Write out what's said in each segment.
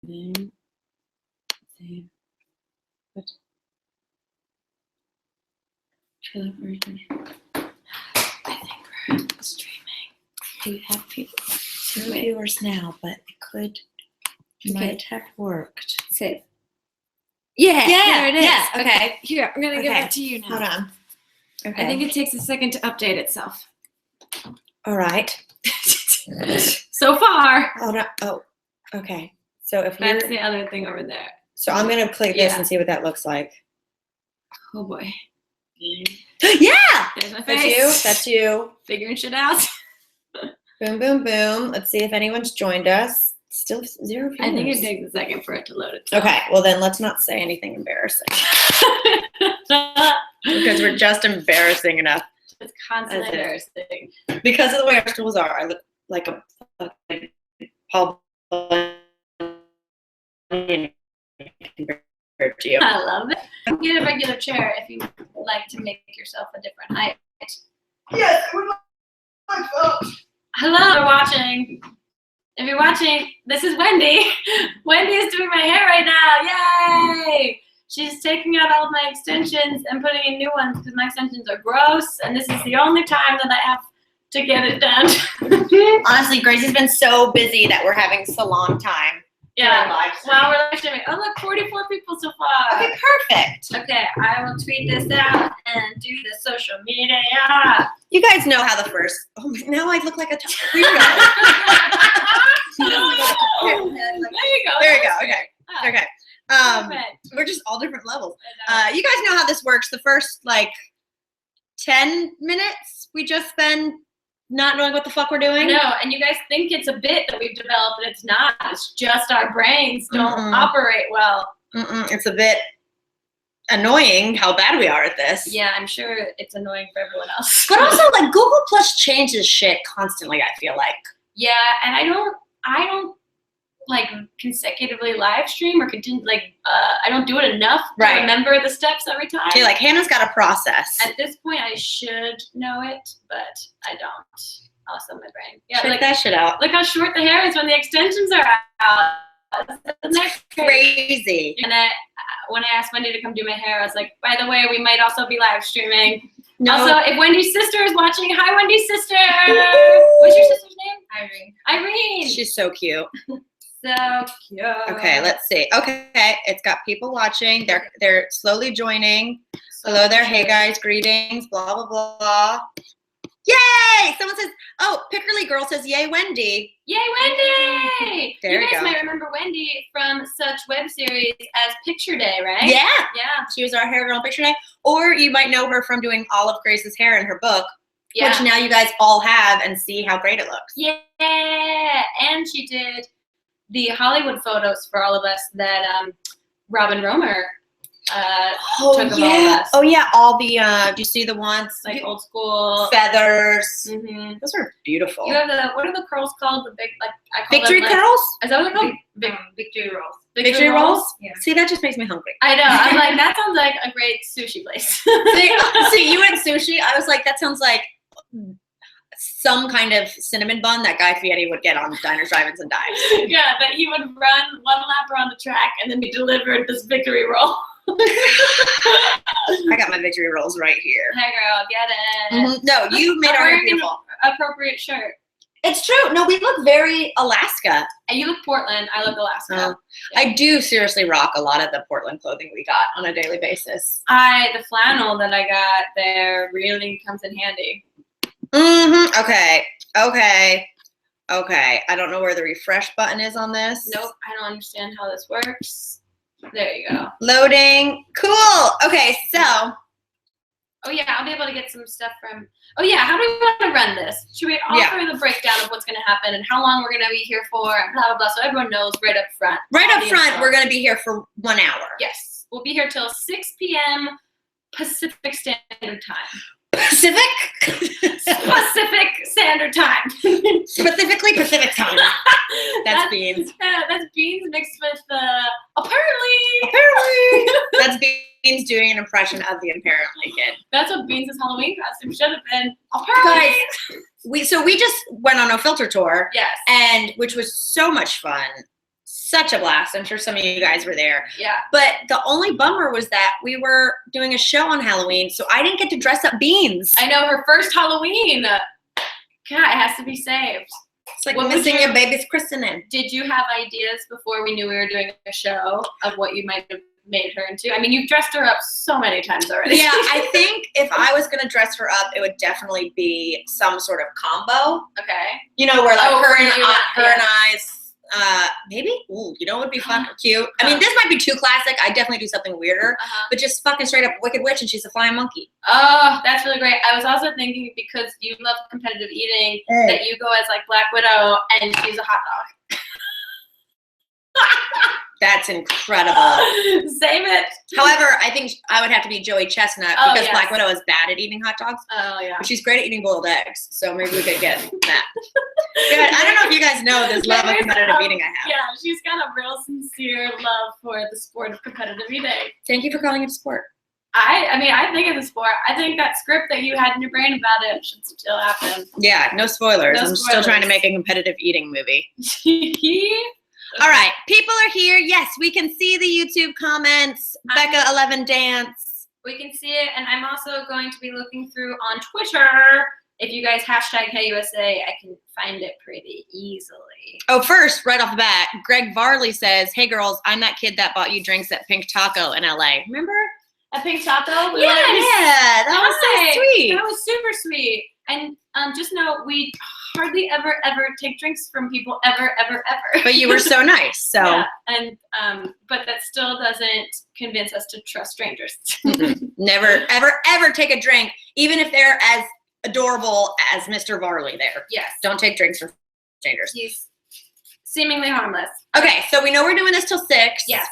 Zoom. Zoom. What? Trailer version. I think we're streaming. Do we have people? Zero viewers now, but it might have worked. Save. Yeah, there it is. Yeah, okay. Here, I'm gonna give it to you now. Hold on. Okay. I think it takes a second to update itself. All right. So far. Hold on. Oh, okay. So if you're... That's the other thing over there. So I'm going to click this and see what that looks like. Oh, boy. Yeah! There's my That's face. you. That's you. Figuring shit out. Boom, boom, boom. Let's see if anyone's joined us. Still 0 viewers. I think it takes a second for it to load itself. Okay, well then let's not say anything embarrassing. Because we're just embarrassing enough. It's constantly embarrassing. Because of the way our stools are, I look like a fucking Paul Bunyan compared to you. I love it. You can get a regular chair if you like to make yourself a different height. Yes, I would like that. Hello, you're watching. If you're watching, this is Wendy. Wendy is doing my hair right now. Yay! She's taking out all of my extensions and putting in new ones because my extensions are gross, and this is the only time that I have to get it done. Honestly, Gracie's been so busy that we're having salon time. Yeah. Wow, we're live streaming. Oh, look, 44 people so far. Okay, perfect. Okay, I will tweet this out and do the social media. You guys know how the first. Oh, now I look like a Frito. There you go. There you go. Okay. Oh, Okay. perfect. We're just all different levels. You guys know how this works. The first like 10 minutes we just spend not knowing what the fuck we're doing. No, and you guys think it's a bit that we've developed, and it's not. It's just our brains don't operate well. It's a bit annoying how bad we are at this. Yeah, I'm sure it's annoying for everyone else. But also, like, Google Plus changes shit constantly, I feel like. Yeah, and I don't like consecutively live stream or continue I don't do it enough to remember the steps every time. Okay, like Hannah's got a process. At this point, I should know it, but I don't. Also, my brain. Yeah, check that shit out. Look how short the hair is when the extensions are out. That's crazy. And when I asked Wendy to come do my hair, I was like, by the way, we might also be live streaming. No. Also, if Wendy's sister is watching, hi, Wendy's sister. What's your sister's name? Irene. She's so cute. So cute. Okay, let's see. Okay, it's got people watching. They're slowly joining. Hello there. Hey guys, greetings. Blah blah blah. Yay! Someone says, "Oh, Pickerly Girl says, yay, Wendy." Yay, Wendy! There you guys might remember Wendy from such web series as Picture Day, right? Yeah. Yeah. She was our hair girl on Picture Day. Or you might know her from doing all of Grace's hair in her book, which now you guys all have and see how great it looks. Yeah. And she did the Hollywood photos for all of us that Robin Romer took of all of us. Oh yeah, all the do you see the ones like old school feathers? Mm-hmm. Those are beautiful. You have what are the curls called? The big I call victory them, curls? Is that what they're called? Victory rolls. Victory rolls? Yeah. See, that just makes me hungry. I know. I'm like, that sounds like a great sushi place. see, you had sushi. I was like, that sounds like some kind of cinnamon bun that Guy Fieri would get on Diners, Drive-Ins, and Dives. Yeah, that he would run one lap around the track and then be delivered this victory roll. I got my victory rolls right here. Hey girl, get it. No, you made our hair beautiful. Appropriate shirt. It's true. No, we look very Alaska. And you look Portland. I look Alaska. Yeah. I do seriously rock a lot of the Portland clothing we got on a daily basis. The flannel that I got there really comes in handy. Okay. I don't know where the refresh button is on this. Nope. I don't understand how this works. There you go. Loading. Cool. Okay, so. Oh yeah, I'll be able to get some stuff from. Oh yeah, how do we want to run this? Should we offer the breakdown of what's going to happen and how long we're going to be here for and blah blah blah, so everyone knows right up front. Right up front, we're going to be here for 1 hour. Yes, we'll be here till 6 p.m. Pacific Standard Time. Pacific Standard Time. Specifically Pacific Time. That's beans. That's beans mixed with apparently. That's Beans doing an impression of the Apparently Kid. That's what Beans' Halloween costume should have been. Apparently. Guys, we just went on a filter tour. Yes. And which was so much fun. Such a blast. I'm sure some of you guys were there. Yeah. But the only bummer was that we were doing a show on Halloween, so I didn't get to dress up Beans. I know, her first Halloween. God, it has to be saved. It's like What missing would you- your baby's christening. Did you have ideas before we knew we were doing a show of what you might have made her into? I mean, you've dressed her up so many times already. Yeah, I think if I was going to dress her up, it would definitely be some sort of combo. Okay. You know, where like her and yeah. I's, maybe, ooh, you know what would be fucking cute? I mean, this might be too classic. I'd definitely do something weirder, but just fucking straight up Wicked Witch and she's a flying monkey. Oh, that's really great. I was also thinking because you love competitive eating that you go as like Black Widow and she's a hot dog. That's incredible. Save it. However, I think I would have to be Joey Chestnut because Black Widow is bad at eating hot dogs. Oh, yeah. But she's great at eating boiled eggs, so maybe we could get that. Good. I don't know if you guys know this love of competitive eating I have. Yeah, she's got a real sincere love for the sport of competitive eating. Thank you for calling it a sport. I mean, I think it's a sport. I think that script that you had in your brain about it should still happen. Yeah, no spoilers. No I'm still trying to make a competitive eating movie. All right, people are here. Yes, we can see the YouTube comments. Becca11 Dance. We can see it, and I'm also going to be looking through on Twitter. If you guys hashtag HeyUSA, I can find it pretty easily. Oh, first, right off the bat, Greg Varley says, "Hey girls, I'm that kid that bought you drinks at Pink Taco in LA. Remember? A Pink Taco? Yeah, that was so sweet. That was super sweet. And just know we hardly ever take drinks from people ever. But you were so nice. So yeah, and but that still doesn't convince us to trust strangers. Never, ever take a drink, even if they're as adorable as Mr. Varley there. Yes. Don't take drinks from strangers. He's seemingly harmless. Okay, so we know we're doing this till 6. Yes.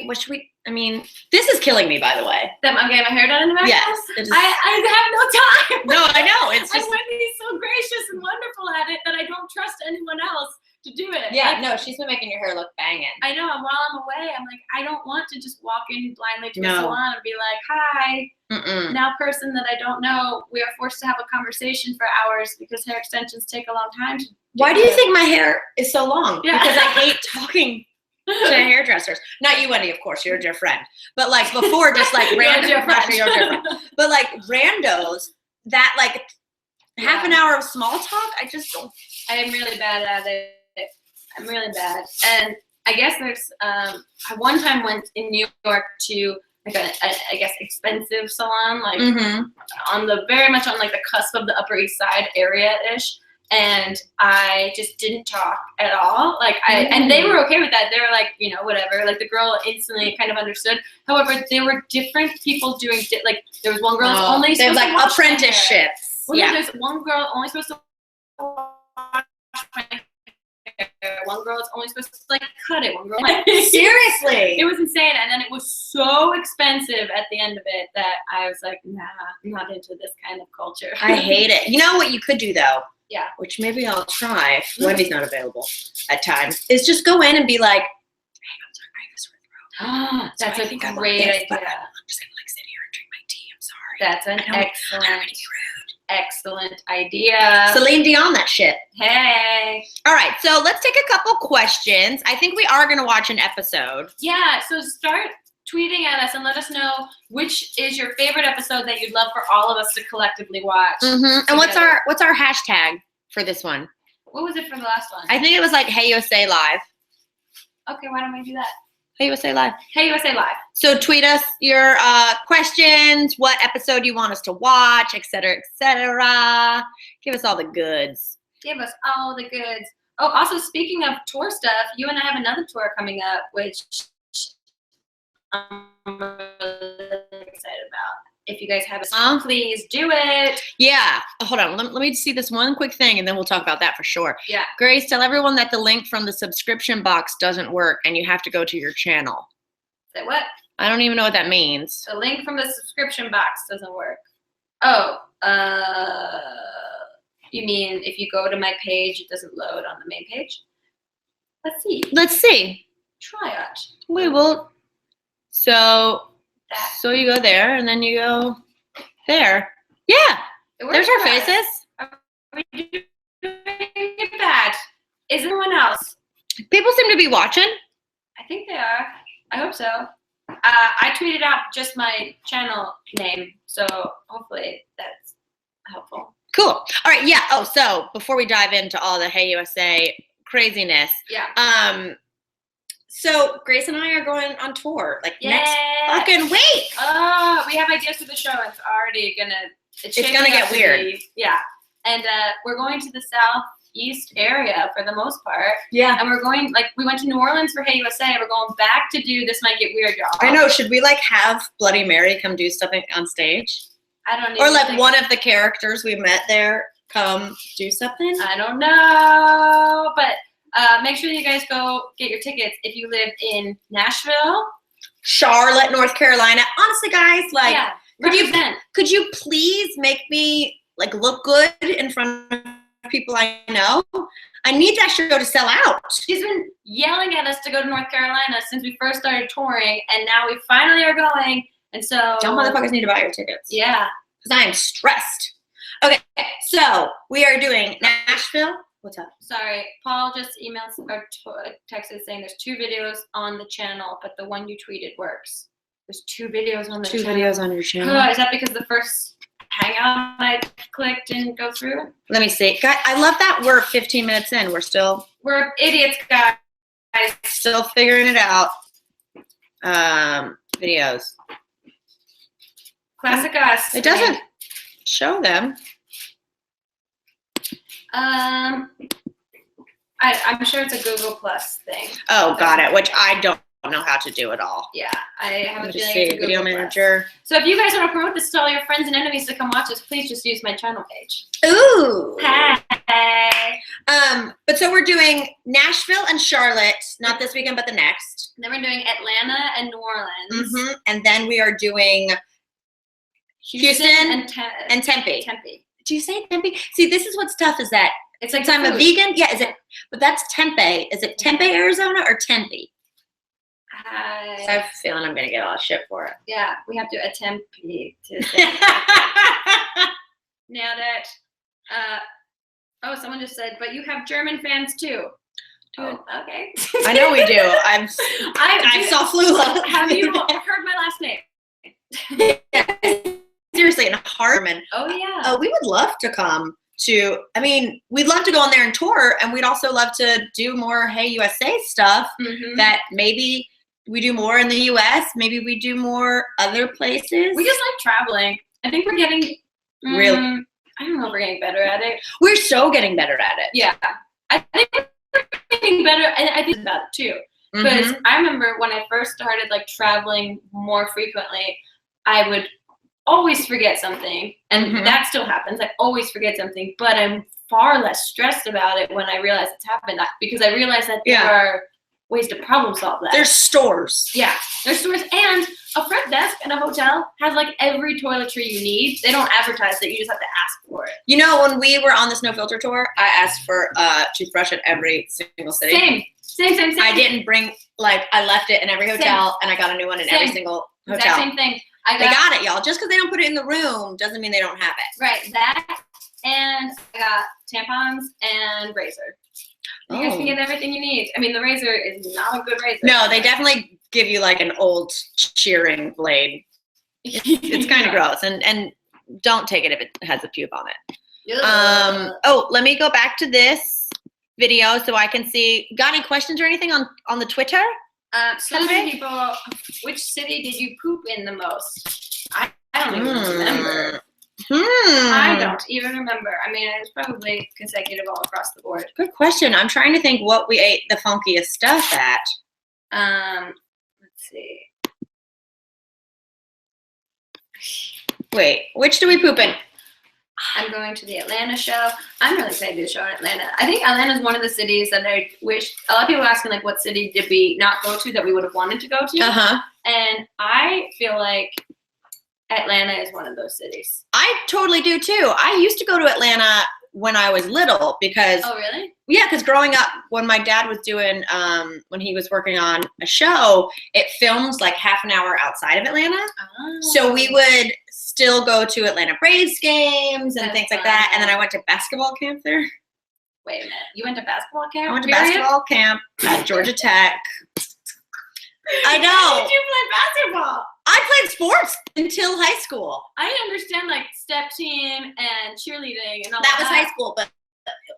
What should we, I mean, this is killing me, by the way. I'm getting my hair done in the back? Yes. I have no time. No, I know. It's And just, Wendy's so gracious and wonderful at it that I don't trust anyone else to do it. yeah, Like, no, she's been making your hair look banging. I know, and while I'm away, I'm like, I don't want to just walk in blindly to a No. salon and be like, hi, Mm-mm. now person that I don't know, we are forced to have a conversation for hours because hair extensions take a long time to Why do you think my hair is so long? Yeah. Because I hate talking to hairdressers. Not you, Wendy, of course. You're a dear friend. But like before, just like random. You're a dear You're a dear friend. But like randos, that like half an hour of small talk, I just don't. I am really bad at it. I'm really bad. And I guess there's, I one time went in New York to like I guess expensive salon, like on the very much on like the cusp of the Upper East Side area-ish. And I just didn't talk at all. Like and they were okay with that. They were like, you know, whatever. Like the girl instantly kind of understood. However, there were different people doing like there was one girl that's only they have supposed like to wash my hair. apprenticeships. Well, Yeah. there's one girl only supposed to wash my hair. One girl is only supposed to like cut it. One girl like Seriously. it was insane. And then it was so expensive at the end of it that I was like, nah, I'm not into this kind of culture. I hate it. You know what you could do though? Yeah. Which maybe I'll try if Wendy's not available at times. Is just go in and be like, hey, I'm sorry, I have a sore throat. That's So I a think I want great this, idea. but I'm just gonna like sit here and drink my tea. I'm sorry. That's an I don't mean to be excellent idea. Celine Dion, that shit. Hey. All right, so let's take a couple questions. I think we are gonna watch an episode. Yeah, so start tweeting at us and let us know which is your favorite episode that you'd love for all of us to collectively watch. And what's our hashtag for this one? What was it for the last one? I think it was like Hey USA Live. Okay, why don't we do that? Hey USA Live. Hey USA Live. So tweet us your questions, what episode you want us to watch, et cetera, et cetera. Give us all the goods. Give us all the goods. Oh, also speaking of tour stuff, you and I have another tour coming up, which I'm really excited about. If you guys have a please do it. Yeah. Hold on. Let me see this one quick thing, and then we'll talk about that for sure. Yeah. Grace, tell everyone that the link from the subscription box doesn't work, and you have to go to your channel. Say what? I don't even know what that means. The link from the subscription box doesn't work. Oh, you mean if you go to my page, it doesn't load on the main page? Let's see. Let's see. Try it. We will. So you go there, and then you go there. Yeah. There's our faces. Are we doing it bad? Is everyone else? People seem to be watching. I think they are. I hope so. I tweeted out just my channel name, so hopefully that's helpful. Cool. All right. Yeah. Oh, so before we dive into all the Hey USA craziness, so Grace and I are going on tour like next fucking week. Oh, we have ideas for the show. It's already it's gonna get weird. Yeah, and we're going to the Southeast area for the most part. Yeah. And we're going, like, we went to New Orleans for Hey USA. We're going back to do This Might Get Weird, y'all. I know. Should we like have Bloody Mary come do something on stage? I don't know. Or like one of the characters we met there come do something? I don't know, but make sure you guys go get your tickets if you live in Nashville, Charlotte, North Carolina. Honestly, guys, like, could you please make me like look good in front of people I know? I need that show to sell out. She's been yelling at us to go to North Carolina since we first started touring, and now we finally are going. And so, y'all motherfuckers need to buy your tickets. Yeah, because I am stressed. Okay, so we are doing Nashville. What's up? Sorry, Paul just emailed or texted saying there's 2 videos on the channel, but the one you tweeted works. There's 2 videos on the channel. 2 videos on your channel. Oh, is that because the first Hangout I clicked didn't go through? Let me see. Guys, I love that we're 15 minutes in. We're idiots, guys. Still figuring it out. Videos. Classic us. It doesn't show them. I'm sure it's a Google Plus thing. Oh, got it. Which I don't know how to do at all. Yeah, I have a feeling it's a video manager. So if you guys want to promote this to all your friends and enemies to come watch us, please just use my channel page. Ooh. Hey. But so we're doing Nashville and Charlotte, not this weekend, but the next. And then we're doing Atlanta and New Orleans. Mm-hmm. And then we are doing Houston and Tempe. Do you say Tempe? See, this is what's tough is that it's like I'm a vegan. Yeah, is it? But that's Tempe. Is it Tempe, Arizona, or Tempe? I have a feeling I'm gonna get a lot of shit for it. Yeah, we have to attempt to say nailed it. Oh, someone just said, but you have German fans too. Oh, okay. I know we do. I saw Flula. Have you heard my last name? Yeah. Seriously, in Harmon. Oh yeah. We would love to come to. I mean, we'd love to go on there and tour, and we'd also love to do more Hey USA stuff. Mm-hmm. That maybe we do more in the US. Maybe we do more other places. We just like traveling. I think we're getting real. I don't know if we're getting better at it. We're so getting better at it. Yeah, I think we're getting better, and I think about it too. Because I remember when I first started like traveling more frequently, I would always forget something, and that still happens. I always forget something, but I'm far less stressed about it when I realize it's happened, because I realize that there are ways to problem solve that. There's stores. Yeah, there's stores, and a front desk in a hotel has like every toiletry you need. They don't advertise that, you just have to ask for it. You know, when we were on this No Filter tour, I asked for a toothbrush at every single city. Same. I didn't bring, like, I left it in every hotel, and I got a new one in every single hotel. Exact same thing. They got it, y'all. Just because they don't put it in the room doesn't mean they don't have it. Right, that, and I got tampons and razor. You guys can get everything you need. I mean, the razor is not a good razor. No, they definitely give you like an old shearing blade. It's kind of gross, and don't take it if it has a pube on it. Oh, let me go back to this video so I can see. Got any questions or anything on the Twitter? So many people. Which city did you poop in the most? I don't even remember. I don't even remember. I mean, it was probably consecutive all across the board. Good question. I'm trying to think what we ate the funkiest stuff at. Let's see. Wait, which do we poop in? I'm going to the Atlanta show. I'm really excited to do a show in Atlanta. I think Atlanta is one of the cities that I wish, a lot of people are asking, like, what city did we not go to that we would have wanted to go to? And I feel like Atlanta is one of those cities. I totally do too. I used to go to Atlanta when I was little because. Oh, really? Yeah, because growing up, when my dad was doing, when he was working on a show, it filmed like half an hour outside of Atlanta. Oh. So we would still go to Atlanta Braves games and things like that. And then I went to basketball camp there. Wait a minute. You went to basketball camp? I went to basketball camp at Georgia Tech. I know. Why did you play basketball? I played sports until high school. I understand like step team and cheerleading and all That was high school, but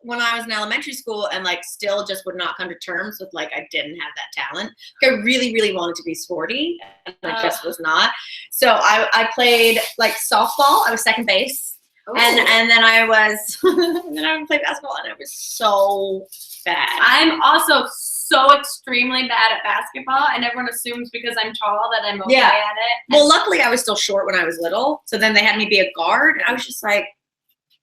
when I was in elementary school and like still just would not come to terms with like I didn't have that talent. I really, really wanted to be sporty and I just was not. So I played like softball. I was second base. Ooh. And then I was and then I would play basketball and I was so bad. I'm also so extremely bad at basketball, and everyone assumes because I'm tall that I'm okay at it. Well, luckily I was still short when I was little, so then they had me be a guard, and I was just like,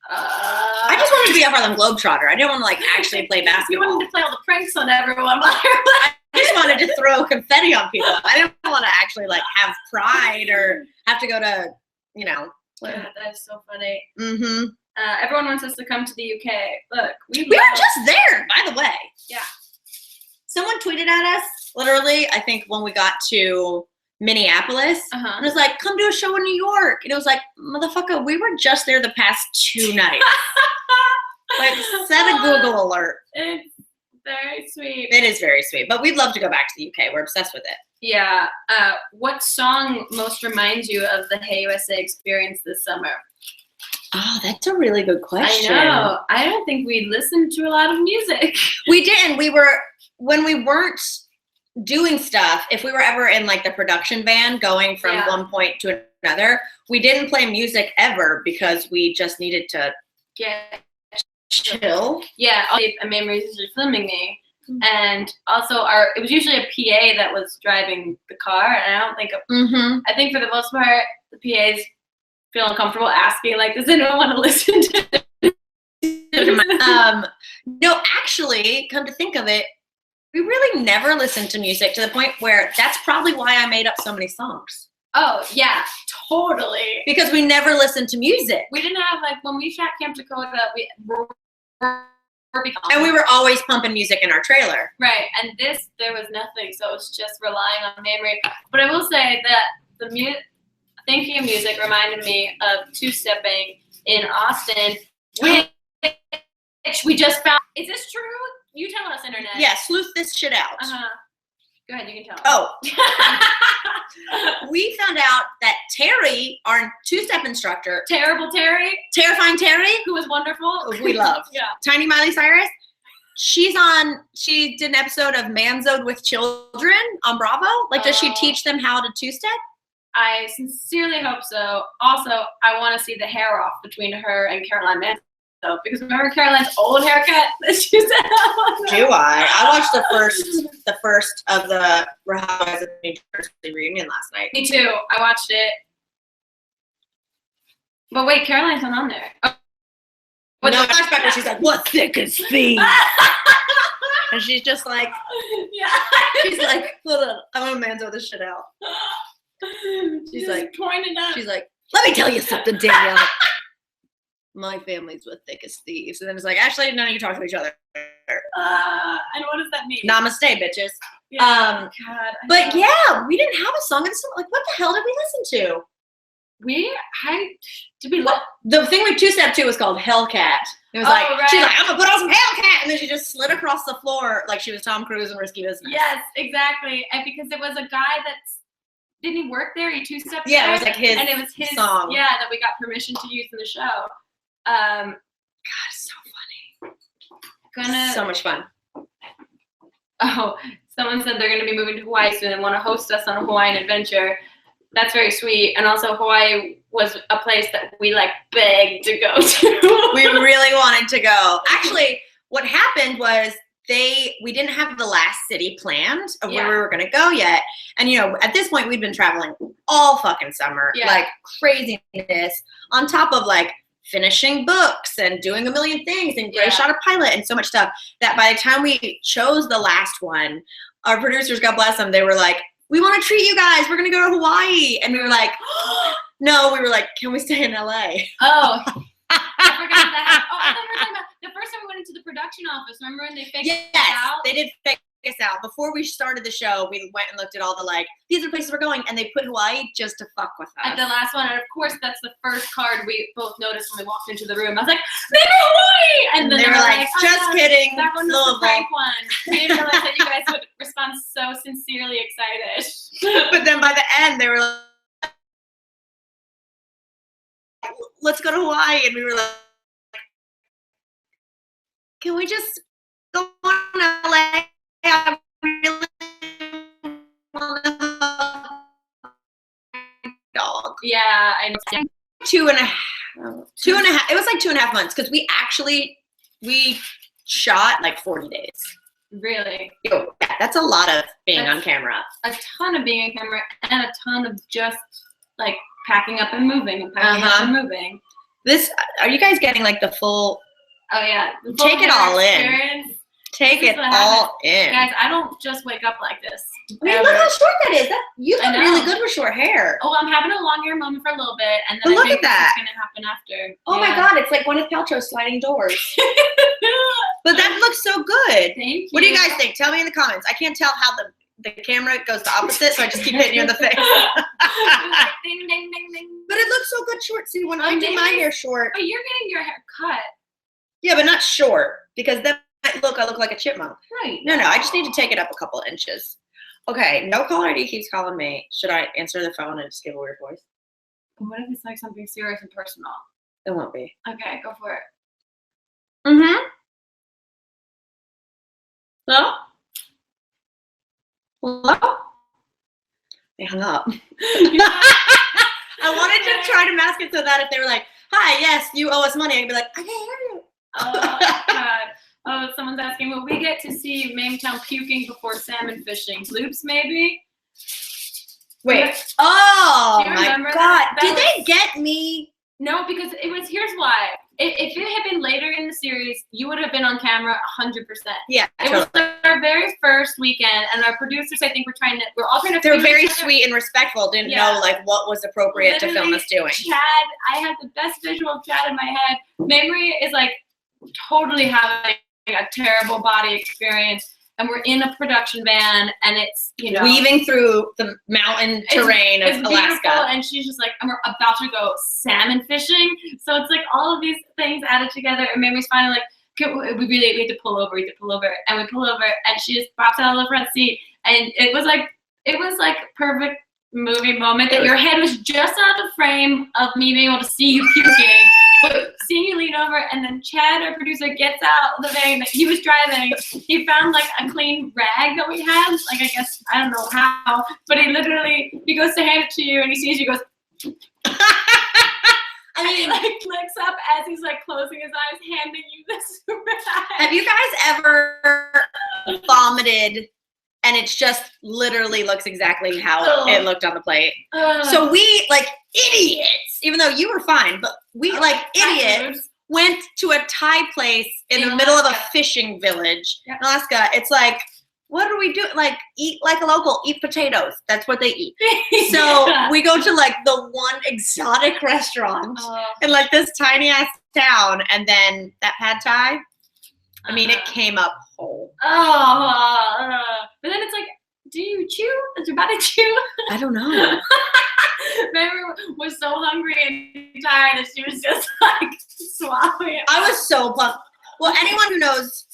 I just wanted to be a Harlem Globetrotter. I didn't want to like actually play basketball. You wanted to play all the pranks on everyone. I just wanted to throw confetti on people. I didn't want to actually like have pride or have to go to, you know. God, that is so funny. Mm-hmm. Everyone wants us to come to the UK. Look, we were just there, by the way. Yeah. Someone tweeted at us, literally, I think when we got to Minneapolis, and it was like, come do a show in New York. And it was like, motherfucker, we were just there the past 2 nights. Like, set a Google alert. It's very sweet. It is very sweet. But we'd love to go back to the UK. We're obsessed with it. Yeah. What song most reminds you of the Hey USA experience this summer? Oh, that's a really good question. I know. I don't think we listened to a lot of music. We didn't. When we weren't doing stuff, if we were ever in like the production van going from one point to another, we didn't play music ever because we just needed to get chill. Yeah, Amir was usually filming me, and also it was usually a PA that was driving the car, and I don't think I think for the most part the PAs feel uncomfortable asking like, does anyone want to listen to no, actually, come to think of it, we really never listened to music to the point where that's probably why I made up so many songs. Oh, yeah, totally. Because we never listened to music. We didn't have, like, when we shot Camp Dakota, and we were always pumping music in our trailer. Right, and there was nothing, so it was just relying on memory. But I will say that thinking of music reminded me of two-stepping in Austin, which we just found. Is this true? You tell us, internet. Yeah, sleuth this shit out. Go ahead, you can tell. Oh. We found out that Terry, our two-step instructor. Terrible Terry. Terrifying Terry. Who was wonderful. We love. Yeah. Tiny Miley Cyrus. She did an episode of Manzo'd with Children on Bravo. Like, does she teach them how to two-step? I sincerely hope so. Also, I want to see the hair off between her and Caroline Manzo. Because remember Caroline's old haircut that she used to have? Do I? I watched the first of the Housewives of New Jersey reunion last night. Me too. I watched it. But wait, Caroline's not on there. Oh. No, flashback where she's like, "What thick is Steve?" And she's just like, yeah. She's like, "Hold on, I want to Manzo this shit out." She's like, pointing up. She's like, "Let me tell you something, Danielle. My family's with thick as thieves." And then it's like, actually, none of you talk to each other. And what does that mean? Namaste, bitches. Yeah. God, but yeah, we didn't have a song. And like, what the hell did we listen to? The thing we two-stepped to was called Hellcat. It was like, right. She's like, I'm gonna put on some Hellcat, and then she just slid across the floor like she was Tom Cruise in Risky Business. Yes, exactly. And because it was a guy didn't he work there? He two-stepped there? Yeah, it was like his and it was his song. Yeah, that we got permission to use in the show. God, it's so funny. So much fun. Oh, someone said they're gonna be moving to Hawaii soon and want to host us on a Hawaiian adventure. That's very sweet. And also Hawaii was a place that we like begged to go to. We really wanted to go. Actually, what happened was we didn't have the last city planned of where we were going to go yet. And, you know, at this point we'd been traveling all fucking summer, like craziness on top of like finishing books and doing a million things and Grace shot a pilot and so much stuff that by the time we chose the last one, our producers, God bless them, they were like, we want to treat you guys. We're going to go to Hawaii. And we were like, no, we were like, can we stay in LA? Oh, I forgot that. Oh, I thought we were talking about the first time we went into the production office. Remember when they faked it out? They did fake us out. Before we started the show, we went and looked at all the like, these are places we're going, and they put Hawaii just to fuck with us. At the last one, and of course, that's the first card we both noticed when we walked into the room. I was like, maybe Hawaii! And then they were like, oh, just no, kidding. That one was the Louisville. prank one. We didn't realize that you guys would respond so sincerely excited. But then by the end, they were like, let's go to Hawaii. And we were like, can we just go on LA? I really want to dog. Yeah, I know. 2.5. It was like 2.5 months because we shot like 40 days. Really? Yo, that's a lot of being on camera. A ton of being on camera and a ton of just like packing up and moving and packing up and moving. Are you guys getting like the full? Oh yeah. Take it all in. Take it all in. Guys, I don't just wake up like this. I mean, look how short that is. You look really good with short hair. Oh, I'm having a long hair moment for a little bit, and But then I look think at that. it's gonna happen after. Oh my God, it's like Gwyneth Paltrow sliding doors. But that looks so good. Thank you. What do you guys think? Tell me in the comments. I can't tell how the camera goes the opposite, so I just keep hitting you in the face. Ding, ding, ding, ding. But it looks so good short. See, when I do my hair short. But you're getting your hair cut. Yeah, but not short, because then I look like a chipmunk. Right. No, I just need to take it up a couple inches. Okay, no caller ID keeps calling me. Should I answer the phone and just give a weird voice? What if it's like something serious and personal? It won't be. Okay, go for it. Mm-hmm. Hello? Hello? They hung up. I wanted to try to mask it so that if they were like, hi, yes, you owe us money, I'd be like, I can't hear you. Oh, God. Oh, someone's asking, will we get to see Mangtown puking before salmon fishing? Loops, maybe? Wait. Oh, Do you my remember God. that? Did they get me? No, because here's why. If it had been later in the series, you would have been on camera 100%. Yeah, It was our very first weekend, and our producers, I think, we're all trying to. They were very sweet and respectful. Didn't Yeah. know like what was appropriate to film us doing. Chad, I had the best visual of Chad in my head. Memory is like totally having a terrible body experience, and we're in a production van, and it's weaving through the mountain terrain of Alaska, and she's just like, and we're about to go salmon fishing, so it's like all of these things added together, and Memory's finally like, we have to pull over, and we pull over, and she just pops out of the front seat, and it was like perfect movie moment that your head was just out of the frame of me being able to see you puking, but seeing you lean over, and then Chad, our producer, gets out of the van that he was driving. He found like a clean rag that we had, like I guess, I don't know how, but he goes to hand it to you, and he sees you, goes, I mean, like clicks up as he's like closing his eyes, handing you this rag. Have you guys ever vomited and it's just literally looks exactly how it looked on the plate? So we, like idiots, even though you were fine, but we, like idiots, went to a Thai place in the middle of a fishing village in Alaska. It's like, what do we do? Like, eat like a local, eat potatoes. That's what they eat. So we go to like the one exotic restaurant in like this tiny ass town, and then that pad Thai, I mean, it came up whole. But then it's like, do you chew? Is your body chew? I don't know. Memory was so hungry and tired that she was just like swallowing. I was so bummed. Well, anyone who knows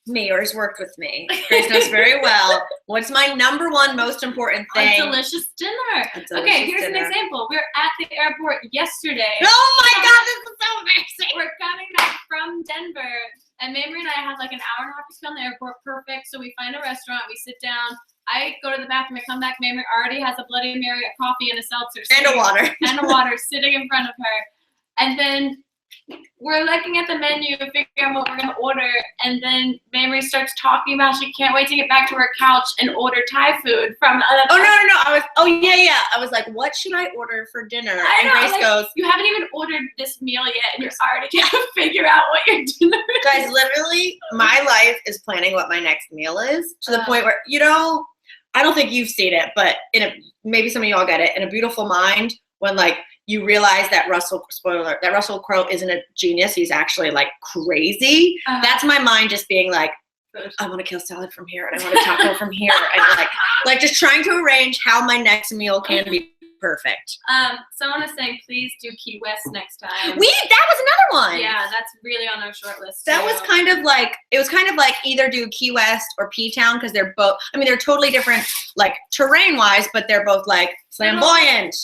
me or has worked with me, Grace knows very well what's my number one most important thing. A delicious dinner. Here's an example. We were at the airport yesterday. Oh my God, this is so amazing. We're coming back from Denver, and Mamrie and I had like an hour and a half to spend on the airport. Perfect. So we find a restaurant, we sit down. I go to the bathroom, I come back, Mamrie already has a Bloody Mary, a coffee, and a seltzer. And a water. And a water sitting in front of her. And then we're looking at the menu, figuring out what we're going to order, and then Mamrie starts talking about she can't wait to get back to her couch and order Thai food from no. I was like, what should I order for dinner? And Grace goes, you haven't even ordered this meal yet, and you're already trying to figure out what your dinner is. Guys, literally, my life is planning what my next meal is, to the point where, I don't think you've seen it, but maybe some of y'all get it, in A Beautiful Mind, when like you realize that Russell Crowe isn't a genius, he's actually like crazy. That's my mind just being like, I want a kale salad from here, and I want a taco from here, and like just trying to arrange how my next meal can be perfect. Someone is saying, please do Key West next time. That was another one. Yeah, that's really on our short list. That was kind of like either do Key West or P-Town because they're both. I mean, they're totally different, like terrain-wise, but they're both like flamboyant.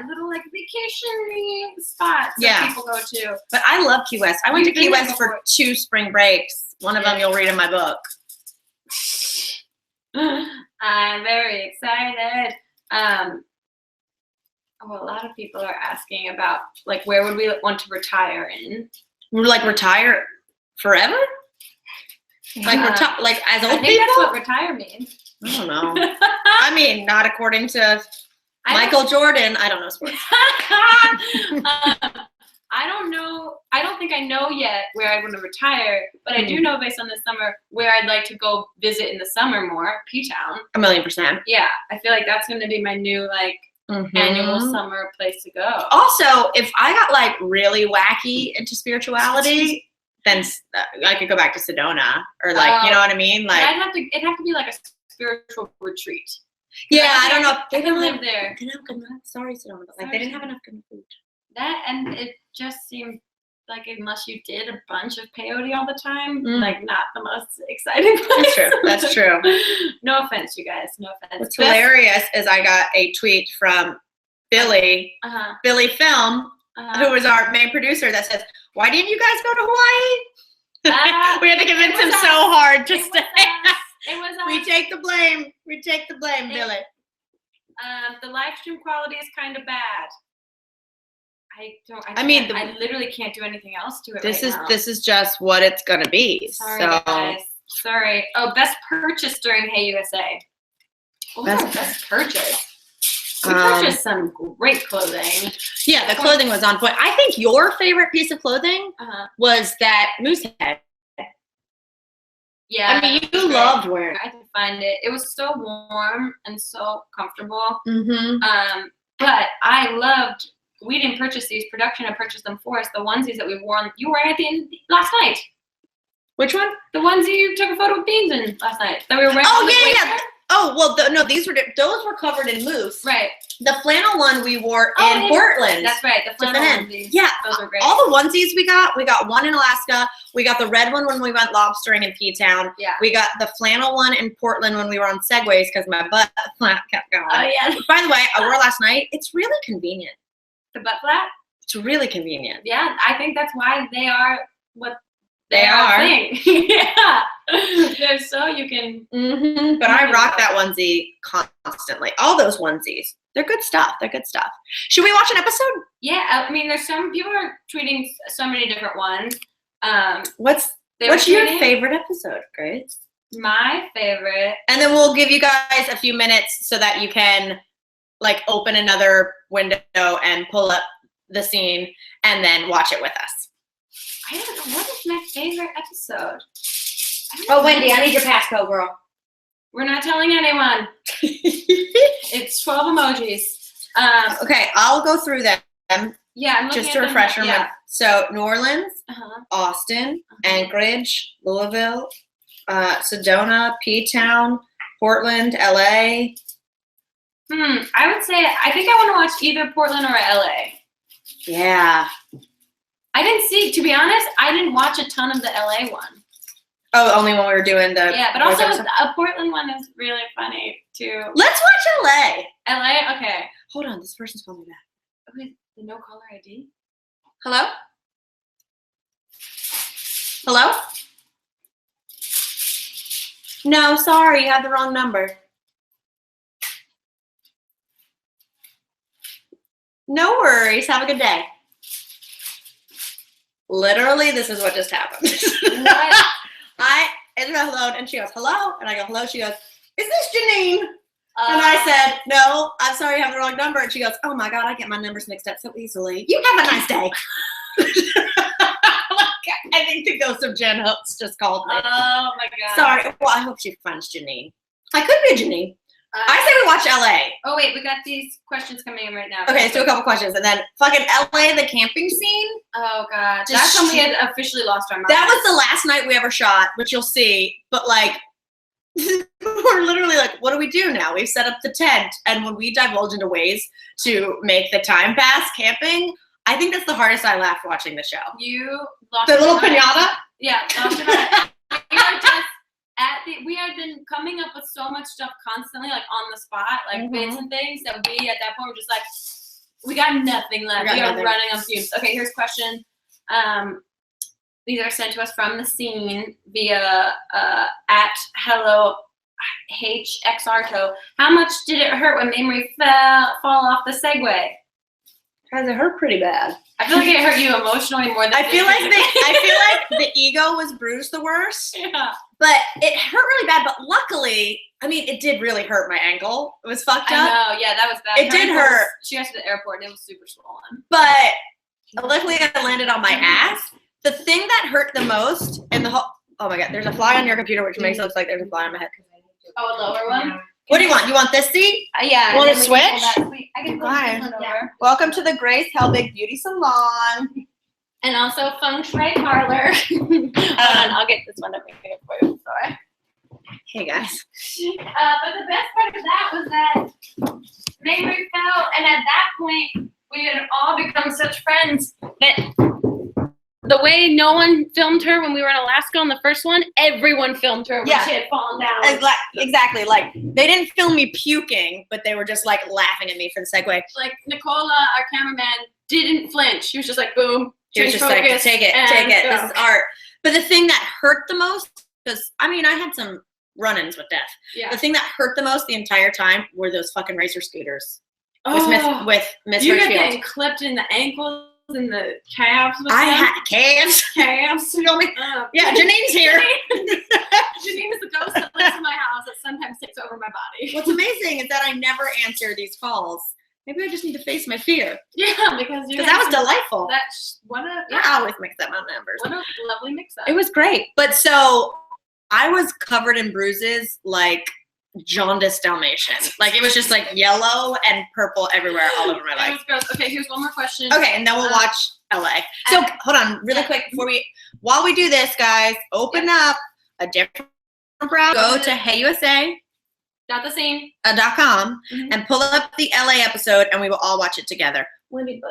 Little like vacation spots that people go to. But I love Key West. I went to Key West for 2 spring breaks. One of them you'll read in my book. I'm very excited. A lot of people are asking about like where would we want to retire in? Like retire forever? Like like as old people? I think that's what retire means. I don't know. I mean, not according to Michael Jordan. I don't know sports. I don't know. I don't think I know yet where I want to retire, but I do know based on this summer where I'd like to go visit in the summer more. P-Town. 1,000,000%. Yeah, I feel like that's going to be my new like annual summer place to go. Also, if I got like really wacky into spirituality, then I could go back to Sedona or like you know what I mean. Like it'd have to be like a spiritual retreat. Yeah, I don't know. They can live there. Sorry, Sedona, but like they didn't have enough good food. That and it just seemed like unless you did a bunch of peyote all the time, like not the most exciting place. That's true. No offense, you guys. No offense. What's hilarious is I got a tweet from Billy Film, who was our main producer, that says, "Why didn't you guys go to Hawaii?" We had to convince him so hard to stay. It was We take the blame. We take the blame, Billy. The live stream quality is kind of bad. I literally can't do anything else to it. This is just what it's gonna be. Sorry, guys. Sorry. Oh, best purchase during Hey USA. Best purchase. We purchased some great clothing. Yeah, the clothing was on point. I think your favorite piece of clothing was that moose head. Yeah, I mean, you loved wearing it. I could find it. It was so warm and so comfortable. But I loved. We didn't purchase these. Production had purchased them for us. The onesies that we wore. You were at the end last night. Which one? The onesie you took a photo with beans in last night. That we were wearing. Oh yeah. Oh well, those were covered in mousse. Right. The flannel one we wore in Portland. That's right. The flannel onesies. Yeah, those are great. all the onesies we got one in Alaska. We got the red one when we went lobstering in P-Town. Yeah. We got the flannel one in Portland when we were on Segways because my butt flap kept going. Oh yeah. By the way, I wore it last night. It's really convenient. The butt flap? It's really convenient. Yeah, I think that's why they are what they are. Yeah. They're so you can. But I rock that onesie constantly. All those onesies. They're good stuff. Should we watch an episode? Yeah, I mean, there's some people are tweeting so many different ones. What's your favorite episode, Grace? My favorite. And then we'll give you guys a few minutes so that you can like open another window and pull up the scene and then watch it with us. I don't know. What is my favorite episode? Wendy, I need your passcode, girl. We're not telling anyone. It's 12 emojis. Okay, I'll go through them. Yeah, I'm just to refresh your memory. So New Orleans, Austin, Anchorage, Louisville, Sedona, P-Town, Portland, LA. I would say I think I want to watch either Portland or LA. Yeah. I didn't see, to be honest, I didn't watch a ton of the LA one. Oh, only when we were doing the. Yeah, but also a Portland one is really funny too. Let's watch LA. LA? Okay. Hold on, this person's calling me back. Okay, the no caller ID. Hello? Hello? No, sorry, you have the wrong number. No worries. Have a good day. Literally, this is what just happened. What? I answered hello, and she goes, hello. And I go, hello. She goes, is this Janine? And I said, no, I'm sorry, you have the wrong number. And she goes, oh my God, I get my numbers mixed up so easily. You have a nice day. I think the ghost of Jen Hooks just called me. Oh my God. Sorry. Well, I hope she finds Janine. I could be Janine. I say we watch LA. Oh wait, we got these questions coming in right now. Okay, let's do a couple questions, and then fucking LA, the camping scene. Oh god, Just that's when we had officially lost our minds. That was the last night we ever shot, which you'll see. But like, we're literally like, what do we do now? We've set up the tent, and when we divulge into ways to make the time pass camping, I think that's the hardest I laughed watching the show. You lost The little your mind. pinata. Yeah, lost your mind. We are just we had been coming up with so much stuff constantly, like on the spot, like bits and things that we at that point were just like, we got nothing left. We are running on fumes. Okay, here's a question. These are sent to us from the scene via at hello HXRTO. How much did it hurt when Mamrie fall off the Segway? Guys, it hurt pretty bad. I feel like it hurt you emotionally more than I feel like the ego was bruised the worst. Yeah. But it hurt really bad. But luckily, I mean, it did really hurt my ankle. It was fucked up. I know. Yeah, that was bad. It did hurt. She got to the airport and it was super swollen. But luckily, I landed on my ass. The thing that hurt the most in the whole. Oh my god, there's a fly on your computer, which makes it look like there's a fly on my head. Oh, a lower one? What do you want? You want this seat? Yeah. You want to and then switch? we can pull that- I can pull Fine. this one over. Welcome to the Grace Helbig Beauty Salon. And also Feng Shui Parlor. Hold on, I'll get this one up here for you. Sorry. Hey guys. But the best part of that was that Mamrie fell, and at that point, we had all become such friends that the way no one filmed her when we were in Alaska on the first one, everyone filmed her when she had fallen down. Exactly. Like, they didn't film me puking, but they were just like laughing at me for the segue. Like Nicola, our cameraman, didn't flinch. She was just like, boom. She was just like, take it. This is art. But the thing that hurt the most, because I mean, I had some run-ins with death. Yeah. The thing that hurt the most the entire time were those fucking racer scooters Oh, with Miss you got Richfield. getting clipped in the ankles and the calves. With I them. had calves. calves. You know me? Yeah, Janine's here. Janine is the ghost that lives in my house that sometimes takes over my body. What's amazing is that I never answer these calls. Maybe I just need to face my fear. Yeah, because that was delightful. I always mix up my numbers. What a lovely mix-up. It was great. But so I was covered in bruises like jaundice Dalmatian. Like it was just like yellow and purple everywhere all over my It life. was gross. Okay, here's one more question. Okay, and then we'll watch LA. So hold on really quick while we do this, guys, open up a different browser. Go to heyusa.com Not the same. and pull up the LA episode and we will all watch it together. Wendy, but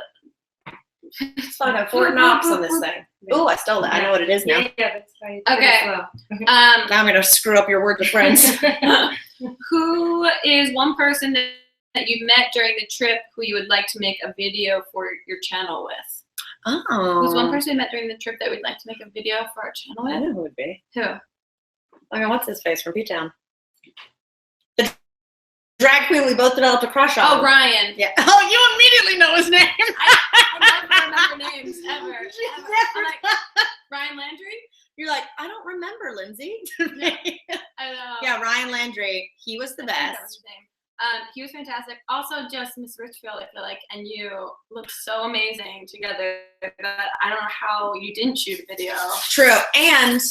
It's like I have 4 knobs on this thing. Oh, I stole that. I know what it is now. Yeah, that's fine. Okay. Now I'm gonna screw up your word with friends. Who is one person that you met during the trip who you would like to make a video for your channel with? Oh. Who's one person you met during the trip that we'd like to make a video for our channel I with? know who it would be. Who? I mean, what's his face from P-Town? The drag queen we both developed a crush on. Oh, Ryan. Yeah. Oh, you immediately know his name. I never remember names ever. I'm like, Ryan Landry? You're like, I don't remember, Lindsay. I know. Yeah, Ryan Landry. He was the I think that was best. his name. He was fantastic. Also, just Miss Richfield, I feel like, and you look so amazing together that I don't know how you didn't shoot a video. True. And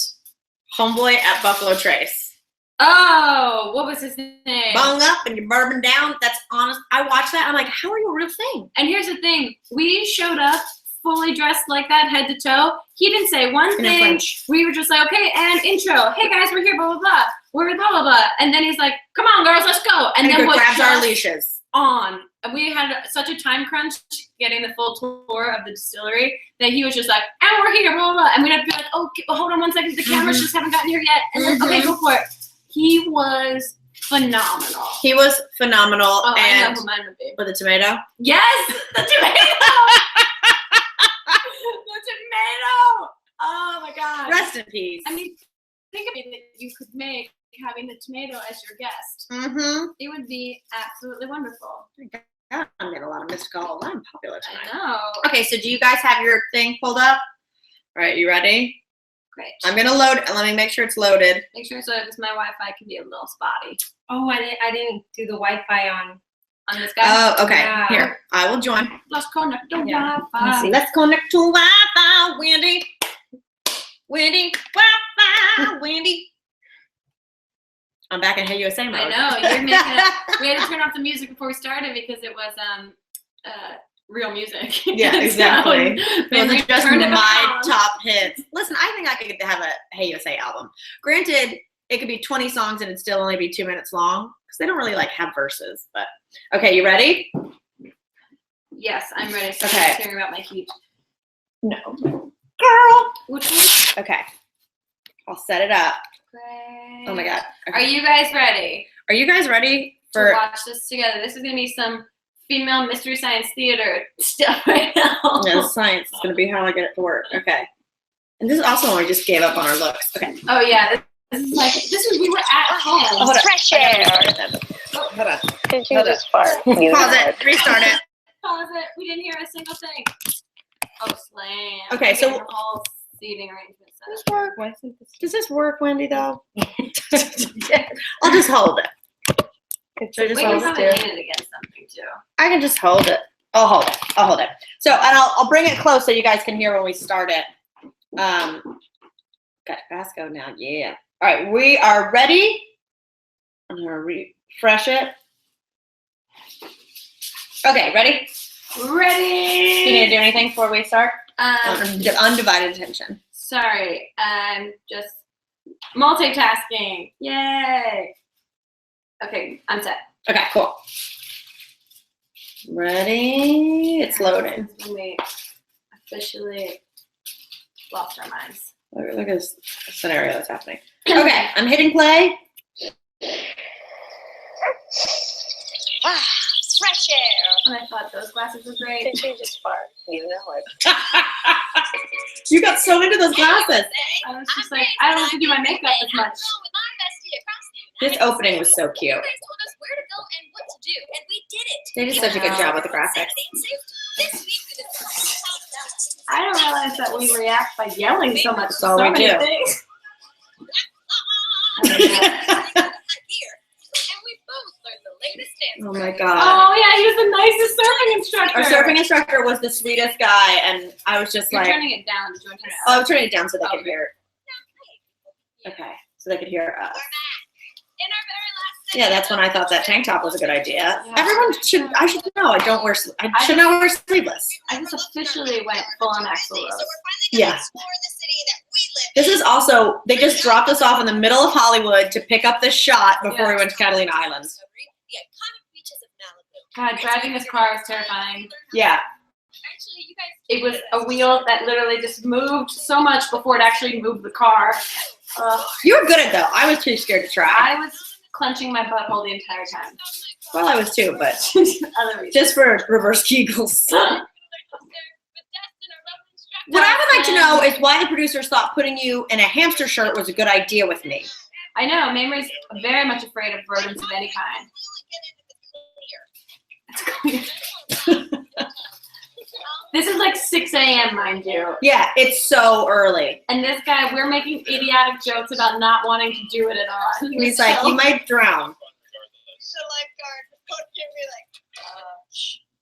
homeboy at Buffalo Trace. Oh, what was his name? Bung up and your bourbon down. That's honest. I watched that. I'm like, how are you a real thing? And here's the thing. We showed up fully dressed like that, head to toe. He didn't say one In thing. French. We were just like, okay, and intro. Hey, guys, we're here, blah, blah, blah. We're blah, blah, blah. And then he's like, come on, girls, let's go. And then he grabs our just leashes. on. And we had such a time crunch getting the full tour of the distillery that he was just like, and we're here, blah, blah, blah. And we'd have to be like, oh, hold on one second. The cameras just haven't gotten here yet. And then, okay, go for it. He was phenomenal. He was phenomenal. Oh, I and know who mine would be. with the tomato. Yes, the tomato. The tomato. Oh my God. Rest in peace. I mean, think of it that you could make having the tomato as your guest. Mm-hmm. It would be absolutely wonderful. God, I made a lot of missed calls. I'm popular tonight. I know. Okay, so do you guys have your thing pulled up? All right, you ready? Great. I'm gonna load it. Let me make sure it's loaded. Make sure so because my Wi-Fi can be a little spotty Oh, I didn't do the Wi-Fi on. on this guy. Oh, okay. Yeah. Here, I will join. Let's connect the Yeah. Wi-Fi. see. Let's connect to Wi-Fi, Wendy. Wendy, Wi-Fi, Wendy. I'm back in Hey USA mode. I know, you're making it. We had to turn off the music before we started because it was real music. Yeah, exactly. It wasn't just turned it my on. top hits. Listen, I think I could have a Hey USA album. Granted, it could be 20 songs and it'd still only be 2 minutes long because they don't really like have verses. But okay, you ready? Yes, I'm ready. So Okay. I'm hearing about my heat. No, girl. Which one? Okay, I'll set it up. Great. Oh my god. Okay. Are you guys ready Are you guys ready to for? watch this together? This is gonna be some female mystery science theater stuff right now. No, science is gonna be how I get it to work. Okay. And this is also when we just gave up on our looks. Okay. Oh yeah, this is we were at home. Oh, hold on. Fresh I gotta air. restart it then. Hold on. Did you Hold just fart? You Pause know it. Restart it. Pause it. We didn't hear a single thing. Oh slam. Okay, I'm so- getting the whole seating arrangement set up. Does this work, Wendy? Though. I'll just hold it. Should I just We can hold probably it? lean it against something too. I can just hold it. I'll hold it. I'll hold it. So, and I'll bring it close so you guys can hear when we start it. Got Tabasco now. Yeah. All right, we are ready. I'm gonna refresh it. Okay, ready? Ready? You need to do anything before we start? Undivided attention. Sorry, I'm just multitasking. Yay! Okay, I'm set. Okay, cool. Ready? It's loading. This is when we officially lost our minds. Look at this scenario that's happening. Okay, I'm hitting play. Wow, fresh air. And I thought those glasses were great. Did you just fart? You know it. You got so into those glasses. I was just like, I don't have to do my makeup as much. This opening was so cute. You guys told us where to go and what to do, and we did it. They did such a good job with the graphics. This week we decided I don't realize that we react by yelling so much. all so we many do. things. here, and we both learned the latest dance. Oh my god. Oh yeah, he was the nicest surfing instructor. Our surfing instructor was the sweetest guy, and I was just You're like, turning it down. Did you want to turn it oh, up? I'm turning it down so they could Okay. hear it. Okay, so they could hear us. In our very last Yeah, that's when I thought that tank top was a good idea. Yeah. Everyone should. I should know. I should not wear sleeveless. I just officially went full on Axl So we're Rose. finally Yeah. going to explore the city that we live This is also. They just dropped us off in the middle of Hollywood to pick up this shot before we went to Catalina Islands. the iconic beaches of Malibu. God, driving this car was terrifying. Yeah. Actually, you guys. It was a wheel that literally just moved so much before it actually moved the car. You were good at it, though. I was too scared to try. I was clenching my butthole the entire time. Well, I was too, but Other reasons. just for reverse kegels. What I would like to know is why the producers thought putting you in a hamster shirt was a good idea with me. I know, Mamrie's very much afraid of rodents of any kind. This is like 6 a.m., mind you. Yeah, it's so early. And this guy, we're making idiotic jokes about not wanting to do it at all. And he's like, you might drown. So lifeguard would give me like,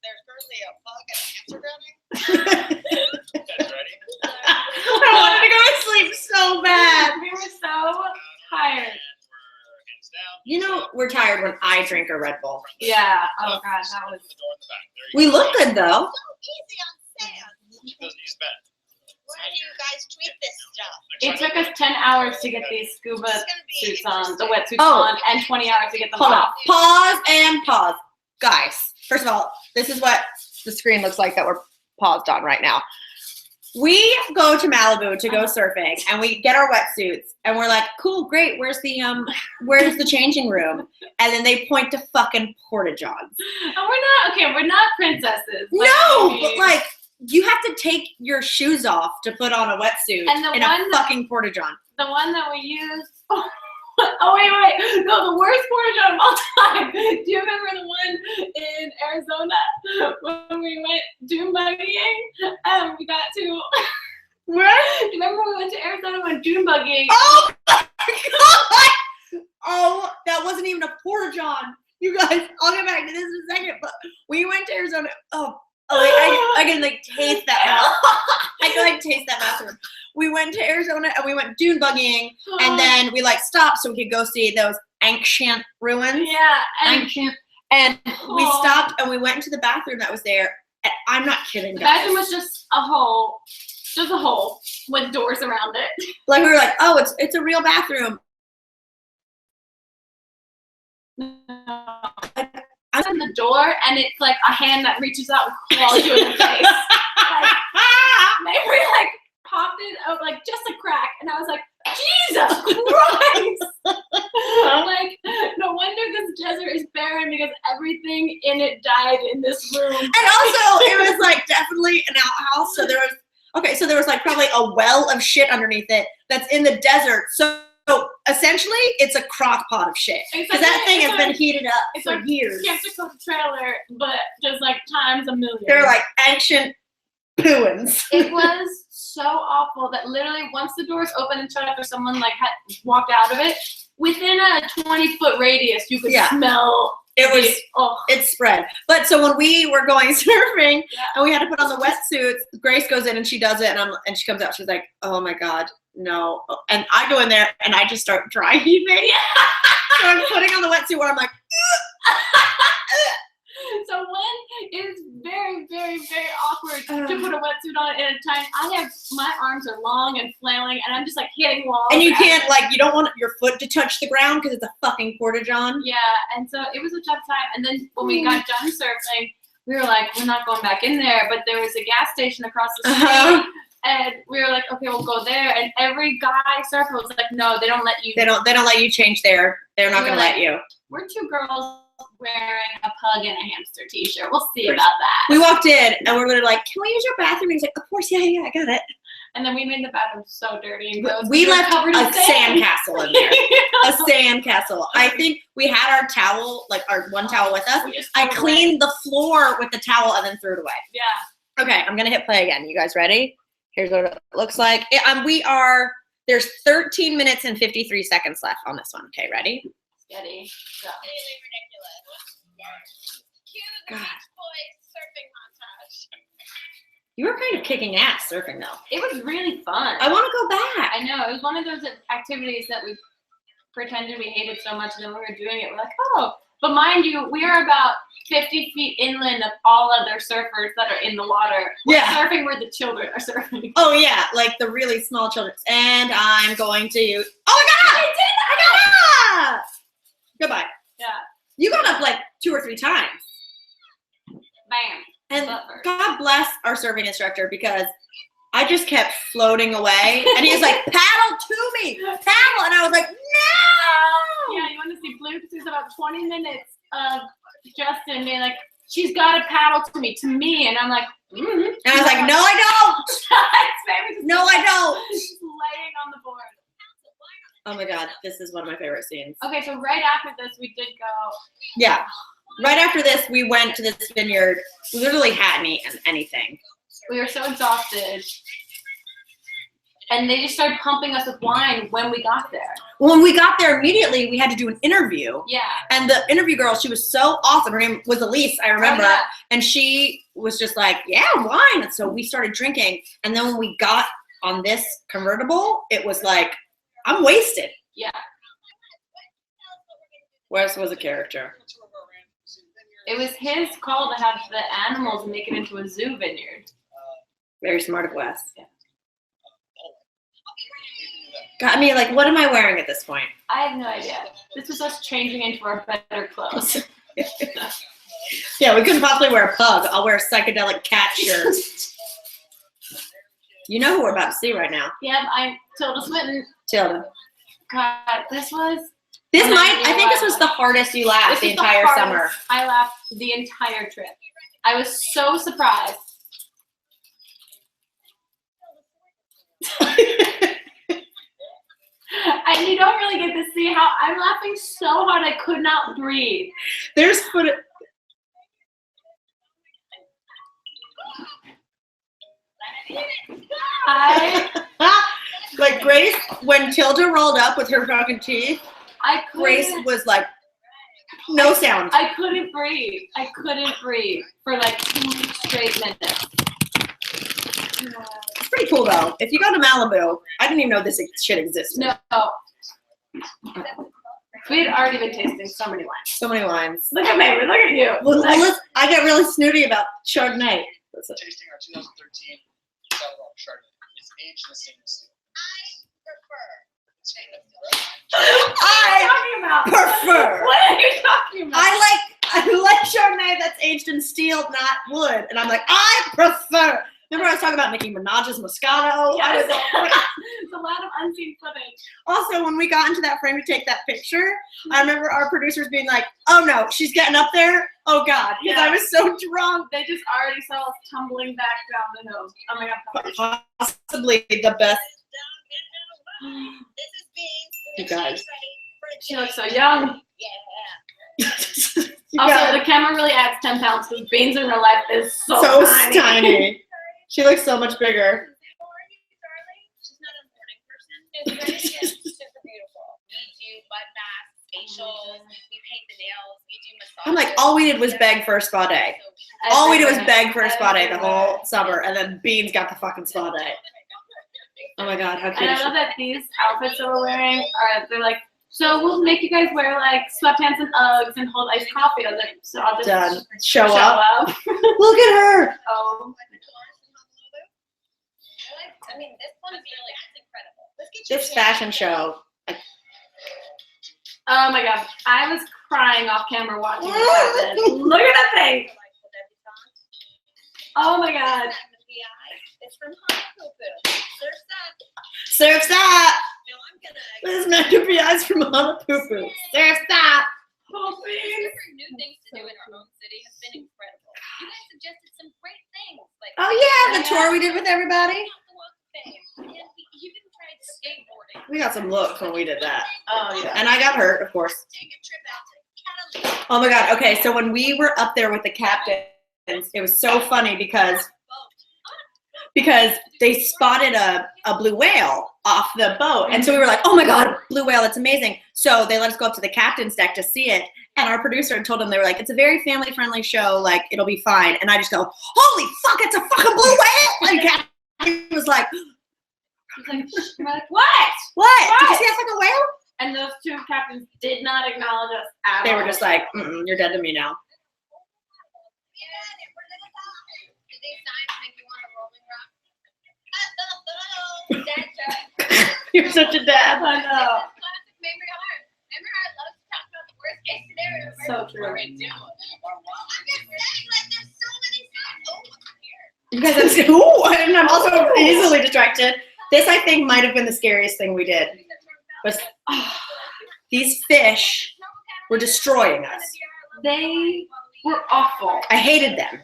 there's currently a bug and a hamster drowning. I wanted to go to sleep so bad. We were so tired. You know, we're tired when I drink a Red Bull. Yeah. Oh god, that was. We look good though. So easy on sand. Where do you guys tweet this stuff? It took us 10 hours to get these scuba This is gonna be suits on, the interesting. wetsuits Oh. on, and 20 hours to get them Hold on. off. Pause and pause. Guys, first of all, this is what the screen looks like that we're paused on right now. We go to Malibu to go surfing and we get our wetsuits and we're like, cool, great, where's the changing room? And then they point to fucking porta johns. And we're not princesses. No, but like you have to take your shoes off to put on a wetsuit And the in one a fucking porta john. the one that we used. Oh wait, no, the worst porta john of all time. Do you remember the one in Arizona when we went dune buggying and we got to? Where? Do you remember when we went to Arizona and went dune buggying? Oh my god! Oh, that wasn't even a porta john. You guys, I'll get back to this in a second. But we went to Arizona. Oh, I can like taste that bathroom. I can like taste that bathroom. We went to Arizona and we went dune buggying, and then we like stopped so we could go see those ancient ruins. Yeah. Ancient. And we stopped and we went into the bathroom that was there. And I'm not kidding. The bathroom was just a hole with doors around it. Like we were like, oh, it's a real bathroom. I opened the door and it's like a hand that reaches out and claws you in the face. Like, maybe like popped it out like just a crack, and I was like, Jesus Christ! Like, no wonder this desert is barren because everything in it died in this room. And also, it was like definitely an outhouse, so there was like probably a well of shit underneath it that's in the desert. So essentially, it's a crock pot of shit because that thing has been heated up for years. It's a trailer, but just like times a million. They're like ancient ruins. It was so awful that literally once the doors opened and shut up, or someone like had walked out of it, within a 20-foot radius, you could smell. It spread. But so when we were going surfing and we had to put on the wetsuits, Grace goes in and she does it, and she comes out. She's like, "Oh my God, no!" And I go in there and I just start dry heaving. So I'm putting on the wetsuit where I'm like. So when it's very, very, very awkward to put a wetsuit on at a time, my arms are long and flailing, and I'm just like hitting walls. And you can't you don't want your foot to touch the ground because it's a fucking porta-john. Yeah, and so it was a tough time. And then when we got done surfing, we were like, we're not going back in there. But there was a gas station across the street, and we were like, okay, we'll go there. And every guy surfer was like, no, they don't let you. They don't let you change there. They're not going to let you. We're two girls wearing a pug and a hamster t-shirt. We'll see about that. We walked in and we're literally like, can we use your bathroom? And he's like, of course, yeah, I got it. And then we made the bathroom so dirty and gross. We left a sandcastle in there. A sandcastle. I think we had our towel, like our one towel with us. I cleaned the floor with the towel and then threw it away. Yeah. Okay, I'm gonna hit play again. You guys ready? Here's what it looks like. There's 13 minutes and 53 seconds left on this one. Okay, ready? Steady. Go. Cue the Beach Boys surfing montage. You were kind of kicking ass surfing though. It was really fun. I want to go back. I know. It was one of those activities that we pretended we hated so much, and then when we were doing it, we're like, oh. But mind you, we are about 50 feet inland of all other surfers that are in the water. We're surfing where the children are surfing. Oh yeah, like the really small children. And I'm going to. Oh my God! I did that! I got up! Goodbye. Yeah. You got up like 2 or 3 times. Bam. And God bless our surfing instructor because I just kept floating away. And he was like, paddle to me, paddle. And I was like, no. Yeah, you want to see bloops? There's about 20 minutes of Justin being like, she's got to paddle to me. And I'm like, And I was like, no, I don't. No, I don't. Just laying on the board. Oh my God, this is one of my favorite scenes. Okay, so right after this, we did go. Yeah. Right after this, we went to this vineyard. We literally hadn't eaten anything. We were so exhausted. And they just started pumping us with wine when we got there. When we got there immediately, we had to do an interview. Yeah. And the interview girl, she was so awesome. Her name was Elise, I remember. Oh, yeah. And she was just like, yeah, wine. And so we started drinking. And then when we got on this convertible, it was like, I'm wasted. Yeah. Wes was a character. It was his call to have the animals make it into a zoo vineyard. Very smart of Wes. Yeah. God, I mean, like, what am I wearing at this point? I have no idea. This was us changing into our better clothes. Yeah, we couldn't possibly wear a pug. I'll wear a psychedelic cat shirt. You know who we're about to see right now. Yep, I'm Tilda Swinton. Tilda. God, this was. I think this was the hardest you laughed the entire summer. I laughed the entire trip. I was so surprised. And you don't really get to see how I'm laughing so hard I could not breathe. There's footage. Like Grace, when Tilda rolled up with her fucking teeth, Grace was like No sound. I couldn't breathe. I couldn't breathe for like 2 straight minutes. It's pretty cool though. If you go to Malibu, I didn't even know this shit existed. No. We had already been tasting so many wines. So many wines. Look at me. Look at you. Well, I get really snooty about Chardonnay. Tasting our 2013 Chardonnay. It's aged in the same steel. I prefer. What are you talking about? I like Chardonnay that's aged in steel, not wood. And I'm like, I prefer. Remember I was talking about Nicki Minaj's Moscato? Yes. It's a lot of unseen footage. Also, when we got into that frame to take that picture, I remember our producers being like, oh no, she's getting up there. Oh God, because I was so drunk. They just already saw us tumbling back down the hill. Oh my God. Possibly the best. This is beans. You guys. She looks so young. Yeah. Also, the camera really adds 10 pounds because Beans in real life is so tiny. tiny. She looks so much bigger. She's not a morning person. It's very super beautiful. We do butt masks, facials, we paint the nails, we do massages. I'm like, all we did was beg for a spa day. All we did was beg for a spa day the whole summer, and then Beans got the fucking spa day. Oh my God, how And cute I is she? love that these outfits that we're wearing are, they're like, so we'll make you guys wear like sweatpants and Uggs and hold iced coffee. I was like, so I'll just Done. Show show up. up. Look at her. Oh. I mean, this one's really, that's incredible. Let's get This fashion show. Oh my God. I was crying off camera watching this happen. Look at that thing. Oh my God. It's from Honolulu. Surf's up. Surf's up. No, I'm gonna. This Magnum PI's from Honolulu. Surf's up. Oh, Beans. For new things to do in our own city has been incredible. You guys suggested some great things, like Oh yeah, the tour we did with everybody. the Walk of Fame, and we even tried skateboarding. We got some looks when we did that. Oh yeah. And I got hurt, of course. Take a trip out to Catalina. Oh my God. Okay, so when we were up there with the captains, it was so funny because they spotted a blue whale off the boat. And so we were like, oh my God, blue whale, that's amazing. So they let us go up to the captain's deck to see it. And our producer told them, they were like, it's a very family-friendly show, like, it'll be fine. And I just go, holy fuck, it's a fucking blue whale! And Captain was like, We're like, what? what? Did you see that fucking whale? And those two captains did not acknowledge us at They all. were just like, you're dead to me now. Did they sign like you want a rolling rock? Dad joke. You're such a dad. I know. Classic memory art. Memory art loves to talk about the worst case scenario. So true. Or we do. Or what? I'm just saying, like, there's so many signs. Oh, here. You guys, and I'm also easily distracted. This, I think, might have been the scariest thing we did. Was these fish were destroying us. They were awful. I hated them.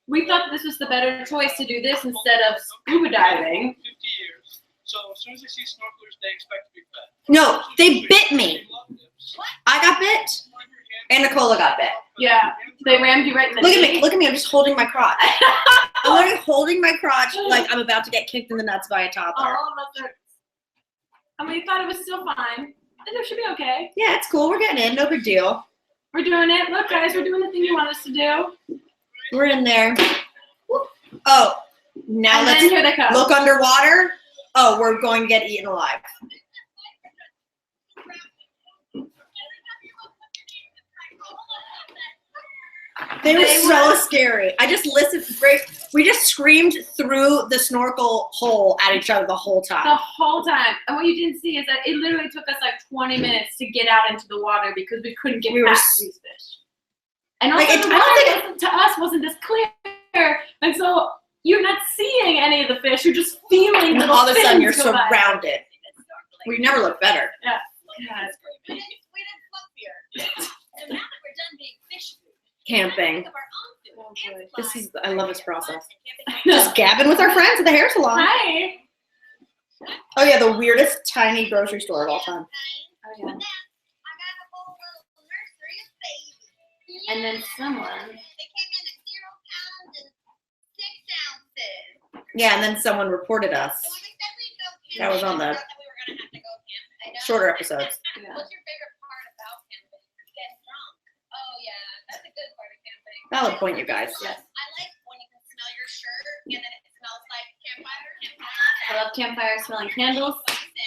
We thought this was the better choice to do this instead of scuba diving. 50 years. So as soon as they see snorkelers, they expect to be fed. No, they bit me. I got bit, and Nicola got bit. Yeah, they rammed you right in the Look at knee. me, look at me. I'm just holding my crotch. I'm literally holding my crotch like I'm about to get kicked in the nuts by a toddler. All of us are. And we thought it was still fine. It should be okay. Yeah, it's cool. We're getting in. No big deal. We're doing it. Look, guys, we're doing the thing you want us to do. We're in there. Oh, now And let's then here they come. look underwater. Oh, we're going to get eaten alive. They were so scary. I just listened. We just screamed through the snorkel hole at each other the whole The time. whole time. And what you didn't see is that it literally took us like 20 minutes to get out into the water because we couldn't get We were past these fish. And also, Like, the I water to us wasn't this clear. And so you're not seeing any of the fish. You're just feeling And the all of a sudden, you're fins go by. surrounded. We never looked better. Yeah. We didn't float here. So now that we're done being fish food, Camping. think of our own food and This fly is. I love this process. camping. Just gabbing with our friends at the hair salon. Hi. Oh yeah, the weirdest tiny grocery store of all time. Oh, yeah. I got a whole little nursery of babies. And then someone. They came in at 0 pounds and 6 ounces. Yeah, and then someone reported us. So when they said we'd go camping, That was on the I thought that we were gonna have to go camping. I know. shorter episodes. Yeah. What's your favorite part about camping? Getting drunk. Valid point, you guys. Yes. I like when you can smell your shirt and then it smells like campfire. I love campfire smelling candles.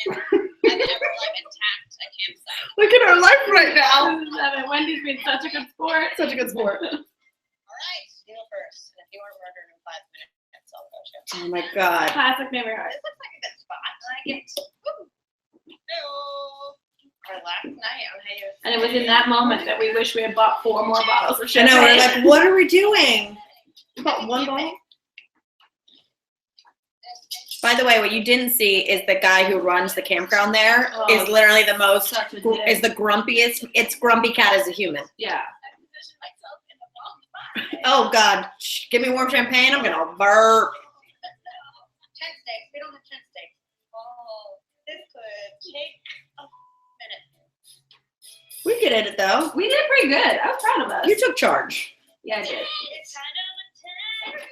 I've ever like attacked a campsite. Look at our life right now. Wendy's been such a good sport. Such a good sport. All right, you go first. And if you aren't murdered in 5 minutes, I'll go too. Oh my god. Classic neighborhood. This looks like a good spot. I like it. Woo. Hello. Our last night on Hangout. And it was in that moment that we wish we had bought 4 more bottles of I champagne. know, we're like, what are we doing? About one bottle? By the way, what you didn't see is the guy who runs the campground there Oh, is literally the most, such a is dick. the grumpiest. It's Grumpy Cat as a human. Yeah. I position myself in the wrong spot. Oh god, shh, give me warm champagne, I'm gonna burp. Tent stakes. We don't have tent stakes. Oh, this could take a minute. We could edit though. We did pretty good. I was proud of us. You took charge. Yeah, I did. It's kind of a tent.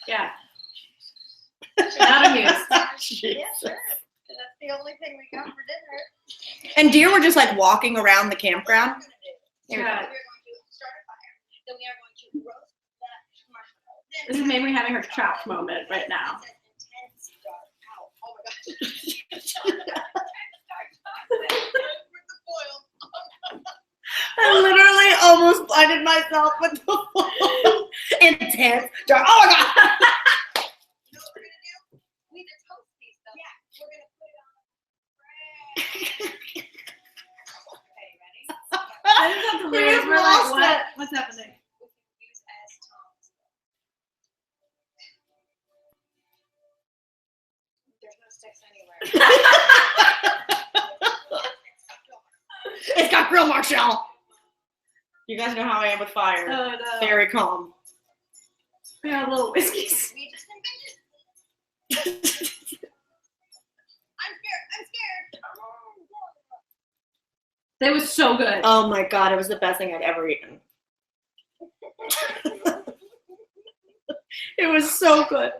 Yeah. Not amused. Yeah, sure. And that's the only thing we got for dinner. And deer were just like walking around the campground. Here we go. Yeah. We're going to start a fire. Then we are going to roast that marshmallow. Then This is Mamrie having her trapped moment right now. It says intense dark. Ow. Oh my gosh. With the foil. I literally almost blinded myself with the phone. Intense. Dark. Oh my god. You know what we're gonna do? We need to toast these though. Yeah. We're gonna put it on the bread. Okay, ready? I just have to We leave. just We're like, lost what? it. What's happening? We can use as tongs. There's no sticks anywhere. It's got grill Marshall. You guys know how I am with fire. Oh no. Very calm. We have little whiskeys. We just invented. I'm scared. They was so good. Oh my god, it was the best thing I'd ever eaten. It was so good.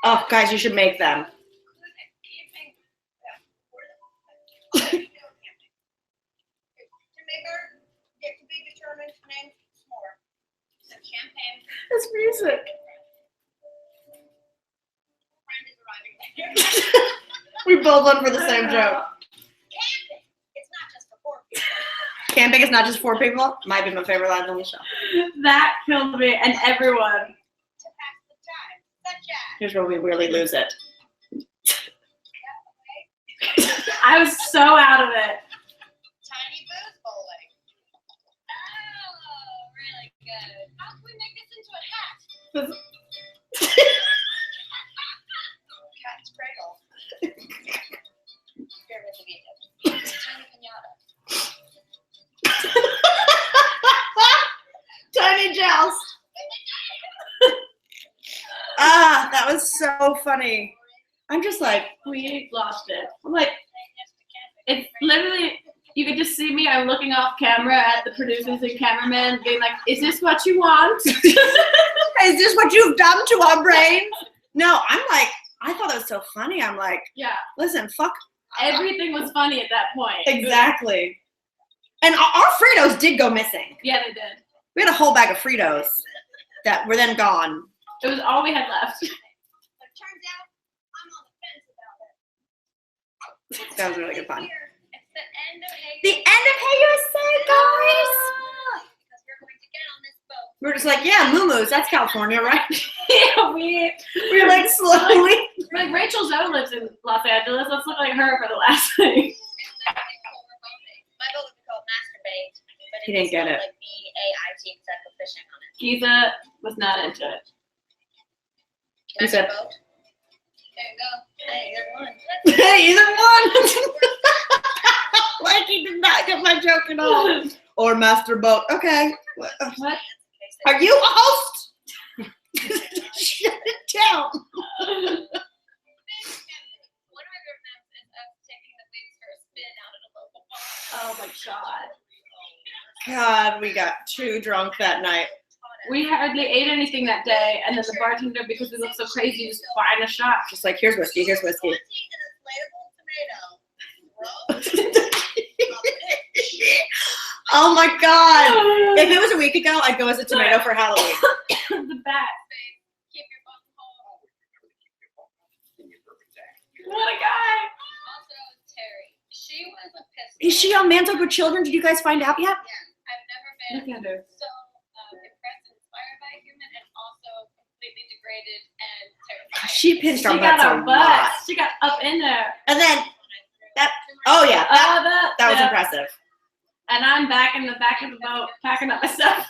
Oh, guys, you should make them. Champagne. It's music. Friend is arriving. We both went for the same joke. Camping. It's not just for poor people. Camping is not just for people. Might be my favorite line on the show. That killed me and everyone. To pass the time, such as. Here's where we really lose it. I was so out of it. Tiny booze bowling. Oh, really good. How can we make this into a hat? Cat's cradle. Pyramids of Egypt. Tiny pinata. Tiny Joust. Ah, that was so funny. I'm just like, We lost it. I'm like, it's literally, you could just see me, I'm looking off camera at the producers and cameramen being like, is this what you want? is this what you've done to our brains? No, I'm like, I thought it was so funny. I'm like, Yeah, listen, fuck. everything was funny at that point. Exactly. And our Fritos did go missing. Yeah, they did. We had a whole bag of Fritos that were then gone. It was all we had left. But it turns out I'm on the fence about it. That was really good fun. Here, it's the end of Hey The end of Hey USA, guys. because we're going to get on this boat. We were just like, yeah, Moo-Moo's, that's California, right? Yeah, we We were like slowly. we're like, Rachel Zoe lives in Los Angeles. Let's look like her for the last thing. My boat would be called Masturbate, but He didn't get it. Like B-A-I-T except for fishing on it. Giza was not into it. He said- Boat. There you go. Hey, either one. Hey, either one. Like he did not get my joke at all. Or Master Boat. Okay. What? Are you a host? Shut it down. One of my favorite maps is us taking the pigs for a spin out at a local bar. Oh my god. God, we got too drunk that night. We hardly ate anything that day, and then the bartender, because we looked so crazy, just buying a shot. Just like, here's whiskey, here's whiskey. 14 and a inflatable tomato. Gross. Oh my god! If it was a week ago, I'd go as a tomato for Halloween. The bat. Keep your bum whole. What a guy. Also, Terry. She was a pistol. Is she on Mantle with Children? Did you guys find out yet? Yeah. I've never been Look at her. so impressed and inspired by a human and also completely degraded and terrified. She pinched She our got butts a our lot. butts. She got up in there. And then that. Oh yeah, that was yeah. impressive. And I'm back in the back of the boat packing up my stuff.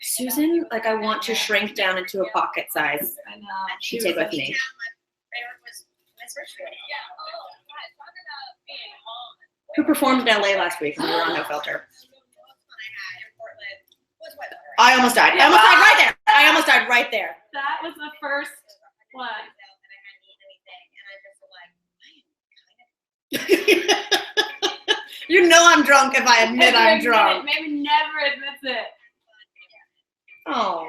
Susan, like I want to shrink down into a pocket size. I know. She take with me. Who performed in LA last week when we were on No Filter? I almost died. I almost died right there. I almost died right there. That was the first one. You know I'm drunk if I admit I'm drunk. Maybe never admits it. Oh.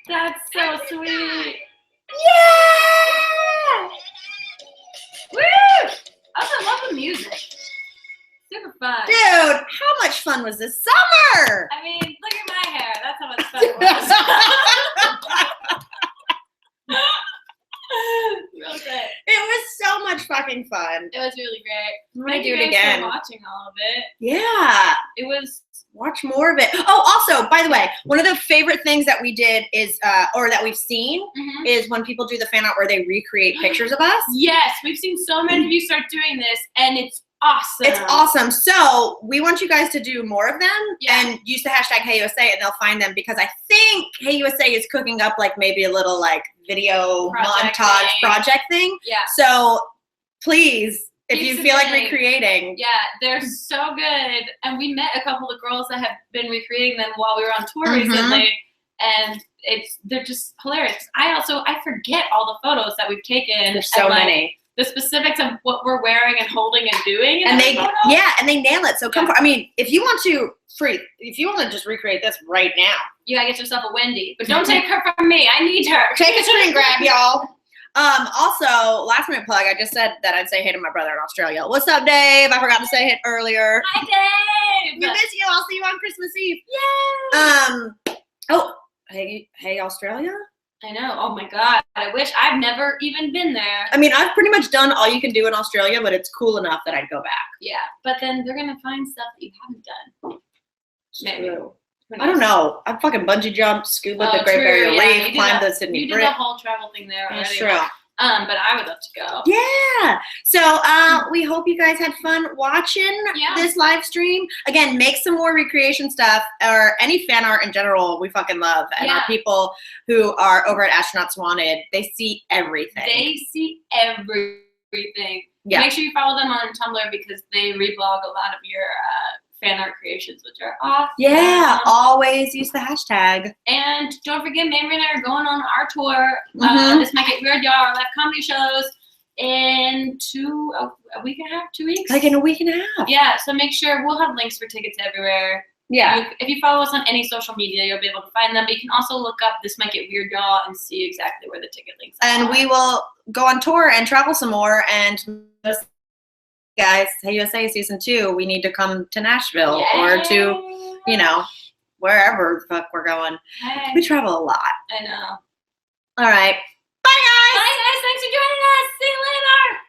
That's so sweet. Yeah! Woo! I also love the music. Super fun. Dude, how much fun was this summer? I mean, look at my hair. That's how much fun it was. Real great. It was so much fucking fun. It was really great. I'm gonna Thank do you it guys again. for watching all of it. Yeah. It was Watch more of it. Oh, also, by the way, one of the favorite things that we did is, or that we've seen, is when people do the fan art where they recreate pictures of us. yes, we've seen so many of you start doing this, and it's awesome. It's awesome. So we want you guys to do more of them Yeah. and use the hashtag HeyUSA and they'll find them because I think HeyUSA is cooking up like maybe a little like video Project montage thing. project thing. Yeah. So please, if Keep you feel like submitting. recreating, Yeah, they're so good. And we met a couple of girls that have been recreating them while we were on tour Mhm. recently. And they're just hilarious. I forget all the photos that we've taken. there's so and, like, many. The specifics of what we're wearing and holding and doing. in And the they, photo. and they nail it. So come, Yeah. I mean, if you want to just recreate this right now, You gotta get yourself a Wendy. But don't take her from me. I need her. take a screen grab, y'all. Also, last minute plug, I just said that I'd say hey to my brother in Australia. What's up, Dave? I forgot to say it earlier. Hi, Dave. We miss you. I'll see you on Christmas Eve. Yay. Oh, hey, Australia? I know. Oh my God. I wish I've never even been there. I mean, I've pretty much done all you can do in Australia, but it's cool enough that I'd go back. Yeah. But then they're gonna find stuff that you haven't done. Maybe. True. I don't know. I fucking bungee jumped, scuba at the Great true, Barrier yeah, Reef, you did climbed that- the Sydney You did Bridge. the whole travel thing there already. That's true. But I would love to go. Yeah. So we hope you guys had fun watching Yeah. this live stream. Again, make some more recreation stuff or any fan art in general. We fucking love. And our Yeah. people who are over at Astronauts Wanted, they see everything. They see everything. Yeah. Make sure you follow them on Tumblr because they reblog a lot of your fan art creations, which are awesome. Yeah. Always use the hashtag. And don't forget, Mamrie and I are going on our tour. Mhm. This might get weird, y'all. Our live comedy shows in a week and a half, 2 weeks. Like in a week and a half. Yeah, so make sure we'll have links for tickets everywhere. If you follow us on any social media, you'll be able to find them. But you can also look up This Might Get Weird, y'all, and see exactly where the ticket links are. And we will go on tour and travel some more. And guys, Hey USA season 2, we need to come to Nashville or to, wherever the fuck we're going. Hey, We travel a lot. I know. All right. Bye, guys. Bye, guys. Thanks for joining us. See you later.